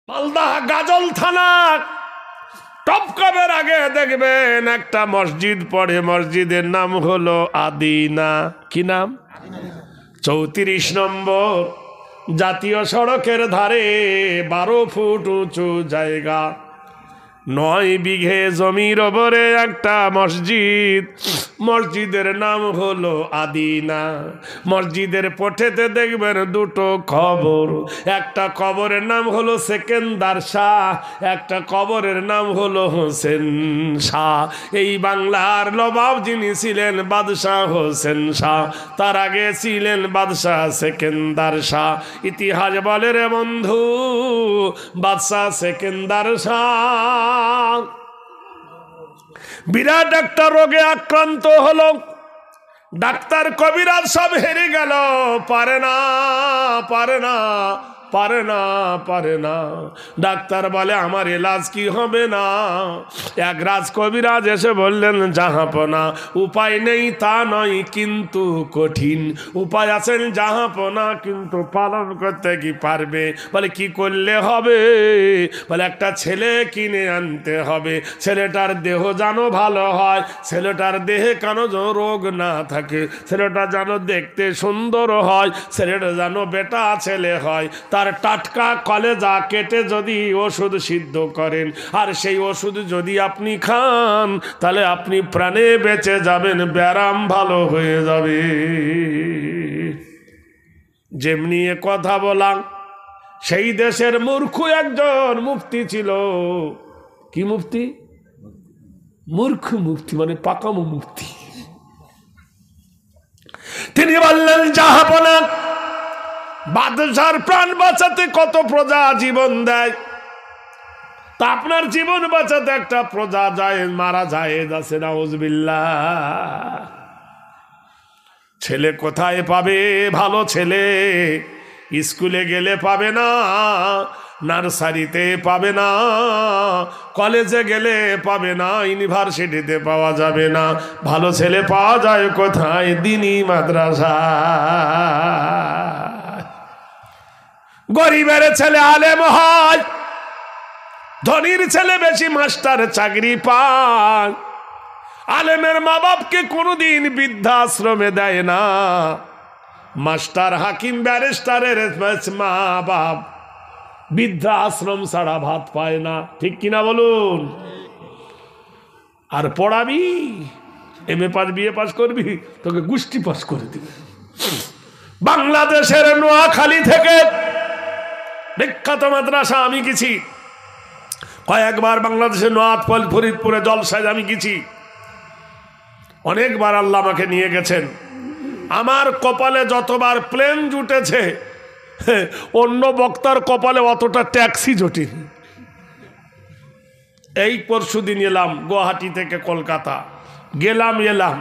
মালদা গাজল থানা টপকাবের আগে দেখবেন একটা মসজিদ পড়ে, মসজিদের নাম হলো আদিনা। কি নাম? 34 নম্বর জাতীয় সড়কের ধারে 12 ফুট উঁচু জায়গা, 9 বিঘে জমির ওপরে একটা মসজিদ। মসজিদের নাম হলো আদিনা। মসজিদের পথেতে দেখবেন দুটো কবর, একটা কবরের নাম হলো সেকেন্দার শাহ, একটা কবরের নাম হলো হোসেন শাহ। এই বাংলার নবাব যিনি ছিলেন বাদশাহ হোসেন শাহ, তার আগে ছিলেন বাদশাহ সেকেন্দার শাহ। ইতিহাস বলে রে বন্ধু, বাদশাহ সেকেন্দার শাহ বিরাট একটা রোগে আক্রান্ত হলো। ডাক্তার কবিরাজ সব হেরে গেল, পারে না পারে না পারে না পারে না। ডাক্তার বলে আমার এলাজ কি হবে না। এক রাজ কবিরাজ এসে বললেন, জাহাপনা উপায় নেই তা নয়, কিন্তু কঠিন উপায় আছেন জাহাপনা, কিন্তু পালন করতে কি পারবে? বলে কি করলে হবে? বলে একটা ছেলে কিনে আনতে হবে, ছেলেটার দেহ যেন ভালো হয়, ছেলেটার দেহে কেন রোগ না থাকে, ছেলেটা যেন দেখতে সুন্দর হয়, ছেলেটা যেন বেটা ছেলে হয়। তার টাটকা কলেজা কেটে যদি ওষুধ সিদ্ধ করেন, আর সেই ওষুধ যদি আপনি খান, তাহলে আপনি প্রাণে বেঁচে যাবেন, ব্যারাম ভালো হয়ে যাবে। যেমনি এ কথা বলা, সেই দেশের মূর্খ একজন মুফতি ছিল। কি মুফতি? মূর্খ মুফতি, মানে পাকামো মুফতি। তিনি বললেন, জাহাপনা বাদশার প্রাণ বাঁচাতে কত প্রজা জীবন দেয়, তা আপনার জীবন বাঁচাতে একটা প্রজা যায় মারা যায় আছে, নাউজুবিল্লাহ। ছেলে কোথায় পাবে? ভালো ছেলে স্কুলে গেলে পাবে না, নার্সারিতে পাবে না, কলেজে গেলে পাবে না, ইউনিভার্সিটিতে পাওয়া যাবে না। ভালো ছেলে পাওয়া যায় কোথায়? দিনী মাদ্রাসা। গরিবের ছেলে আলেম হয়, ধনীর ছেলে বেশি মাস্টার চাকরি পায়। আলেমের মা বাপকে কোনোদিন বৃদ্ধাশ্রমে দেয় না। মাস্টার হাকিম ব্যারিস্টারের মা বাপ বৃদ্ধাশ্রম ছাড়া ভাত পায় না। ঠিক কিনা বলুন? আর পড়াবি, MA পাস BA পাস করবি, তোকে গোষ্ঠী পাস করে দিবে। বাংলাদেশের নোয়াখালী থেকে বিখ্যাত মাদ্রাসা আমি গেছি কয়েকবার, বাংলাদেশের নোয়াখালী ফরিদপুরে জলসায় আমি গেছি অনেকবার, আল্লাহ আমাকে নিয়ে গেছেন। আমার কপালে যতবার প্লেন জুটেছে, অন্য বক্তার কপালে অতটা ট্যাক্সি জটিনি। এই পরশুদিন এলাম গুয়াহাটি থেকে কলকাতা, গেলাম এলাম,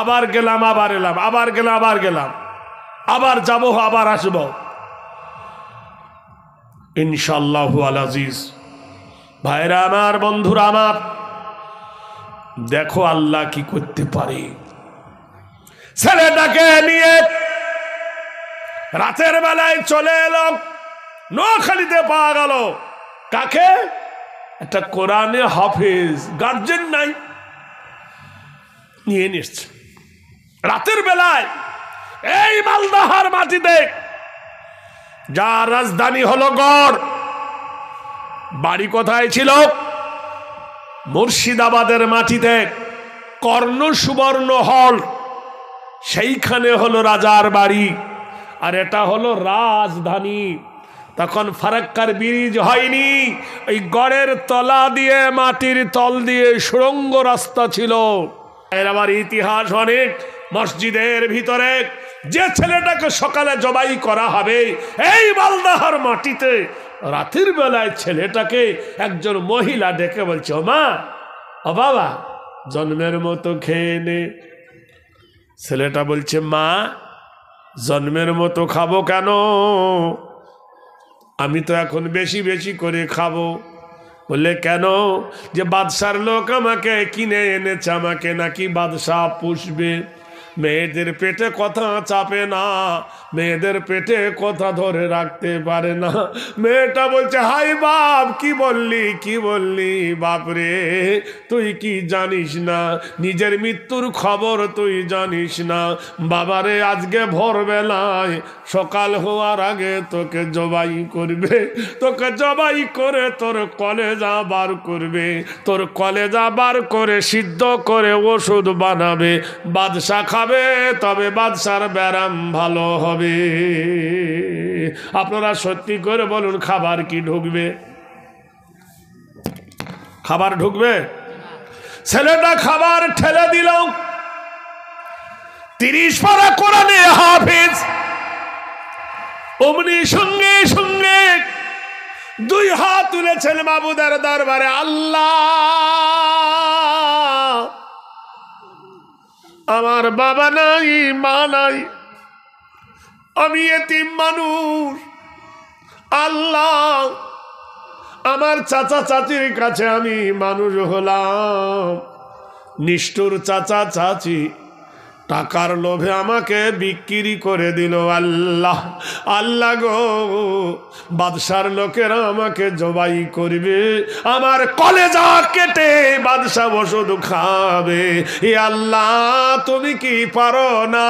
আবার গেলাম আবার এলাম, আবার গেলাম আবার গেলাম, আবার যাবো আবার আসবো ইনশাআল্লাহু আল আজিজ। ভাইরা আমার, বন্ধুরা আমার, দেখো আল্লাহ কি করতে পারে। ছেলেটাকে নিয়ে রাতের বেলায় চলে এলো, নোয়াখালীতে পাওয়া গেল। কাকে? একটা কোরআনে হাফেজ, গার্জেন নাই, নিয়ে নিচ্ছে রাতের বেলায় এই মালদাহার মাটিতে, যার রাজধানী হলো গড়। বাড়ি কোথায় ছিল? মুর্শিদাবাদের মাটিতে কর্ণ সুবর্ণ হল, সেইখানে হলো রাজার বাড়ি, আর এটা হলো রাজধানী। তখন ফারাক্কার ব্রিজ হয়নি, ওই গড়ের তলা দিয়ে, মাটির তল দিয়ে সুড়ঙ্গ রাস্তা ছিল। এর আবার ইতিহাস অনেক। মসজিদের ভিতরে যে ছেলেটাকে সকালে জবাই করা হবে, এই মালদাহার মাটিতে রাতের বেলায় ছেলেটাকে একজন মহিলা ডেকে বলছে, ও মা, ও বাবা, জন্মের মতো খেয়ে নে। ছেলেটা বলছে, মা, জন্মের মতো খাবো কেন? আমি তো এখন বেশি বেশি করে খাবো। বললে কেন? যে বাদশার লোক আমাকে কিনে এনেছে, আমাকে নাকি বাদশাহ পুষবে। মেয়েদের পেটে কথা চাপে না, মেয়েদের পেটে কথা ধরে রাখতে পারে না। মেয়েটা বলছে, হাই বাপ, কি বললি কি বললি? বাপরে, তুই কি জানিস না? নিজের মৃত্যুর খবর তুই জানিস না? বাবারে, আজকে ভোরবেলায় সকাল হওয়ার আগে তোকে জবাই করবে, তোকে জবাই করে তোর কলেজা বার করবে, তোর কলেজা বার করে সিদ্ধ করে ওষুধ বানাবে, বাদশা খাবে, তবে বাদশার ব্যারাম ভালো হবে। আপনারা সত্যি করে বলুন, খাবার কি ঢুকবে? খাবার ঢুকবে? ছেলেটা খাবার ঠেলে দিল। 30 পারা কোরআনে হাফেজ। অমনি সঙ্গে সঙ্গে 2 হাত তুলেছেন মাবুদের দরবারে, আল্লাহ, আমার বাবা নাই, মা নাই, আমি এতিম মানুষ। আল্লাহ, আমার চাচা চাচির কাছে আমি মানুষ হলাম। নিষ্ঠুর চাচা চাচি টাকার লোভে আমাকে বিক্রি করে দিল। আল্লাহ, আল্লাহ গো, বাদশার লোকেরা আমাকে জবাই করবে, আমার কলেজা কেটে বাদশা ওষুধ খাবে। এ আল্লাহ, তুমি কি পারো না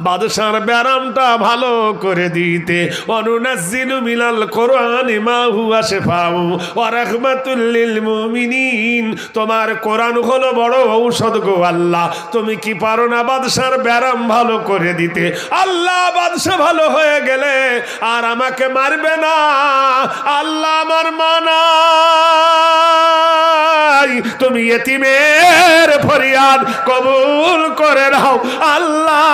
বাদশার ব্যারামটা ভালো করে দিতে? অনুনাজ্জিলু মিনাল কোরআনি মা হুয়া শিফাউ ওয়া রাহমাতুল লিল মুমিনিন। তোমার কোরআন হলো বড় ঔষধ গো আল্লাহ, তুমি কি পারো না বাদশার ব্যারাম ভালো করে দিতে? আল্লাহ, বাদশা ভালো হয়ে গেলে আর আমাকে মারবে না। আল্লাহ, আমার মা নাই, তুমি এতিমের ফরিয়াদ কবুল করে নাও। আল্লাহ,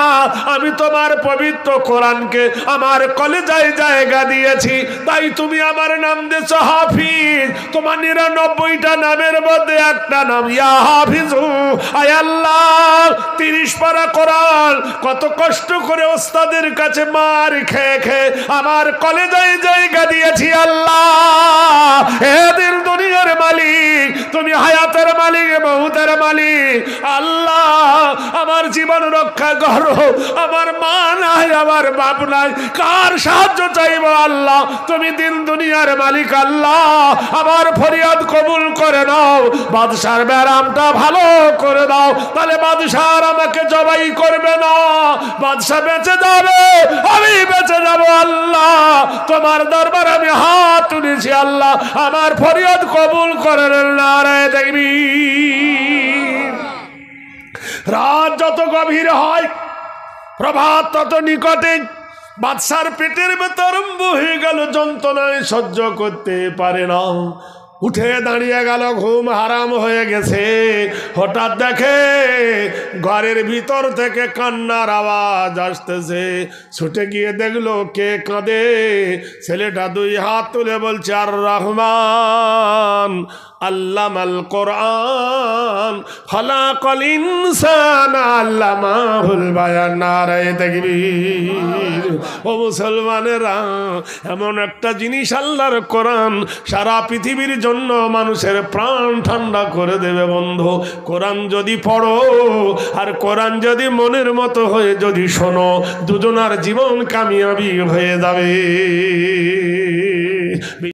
আমি তোমার পবিত্র কোরআনকে আমার কলেজায় জায়গা দিয়েছি, তাই তুমি আমার নাম দিয়েছ হাফিজ। তোমার 99টা নামের মধ্যে একটা নাম ইয়া হাফিজু। আয় আল্লাহ, 30 পারা কোরআন কত কষ্ট করে ওস্তাদের কাছে মার খেয়ে খেয়ে আমার কলেজায় জায়গা দিয়েছি। আল্লাহ, হে দিল দুনিয়ার মালিক, তুমি হায়াতের মালিক, মউতের মালিক। আল্লাহ, আমার জীবন রক্ষা করো। আমার মা নাই, আমার বাপ নাই, কার সাহায্য চাইব? আল্লাহ, তুমি দিন দুনিয়ার মালিক। আল্লাহ, আমার ফরিয়াদ কবুল করে নাও, বাদশার ব্যারামটা ভালো করে দাও, তাহলে বাদশার আমাকে জবাই করবে না, বাদশা বেঁচে যাবে, আমি বেঁচে যাব। আল্লাহ, তোমার দরবার আমি হাত তুলেছি। আল্লাহ, আমার ফরিয়াদ কবুল করে নারায়ে তাকবীর। রাত যত গভীর হয়, প্রভাত তত নিকটে। বাদশার পেটের ভেতর বহে গেল, যন্ত্রণায় সহ্য করতে পারে না, উঠে দাঁড়িয়ে গেল, ঘুম হারাম হয়ে গেছে। হঠাৎ দেখে ঘরের ভিতর থেকে কান্নার আওয়াজ আসতেছে। ছুটে গিয়ে দেখলো কে কাঁদে। ছেলেটা 2 হাত তুলে বলছে, আর রহমান আল্লামাল কোরআন খালাকাল ইনসানা আল্লামাহুল বায়ান। নারায়ে তাকবীর। ও মুসলমানেরা, এমন একটা জিনিস আল্লাহর কোরআন সারা পৃথিবীর জন্য মানুষের প্রাণ ঠান্ডা করে দেবে বন্ধু। কোরআন যদি পড়ো আর কোরআন যদি মনের মতো হয়ে যদি শোনো, দুজনার জীবন কামিয়াবি হয়ে যাবে।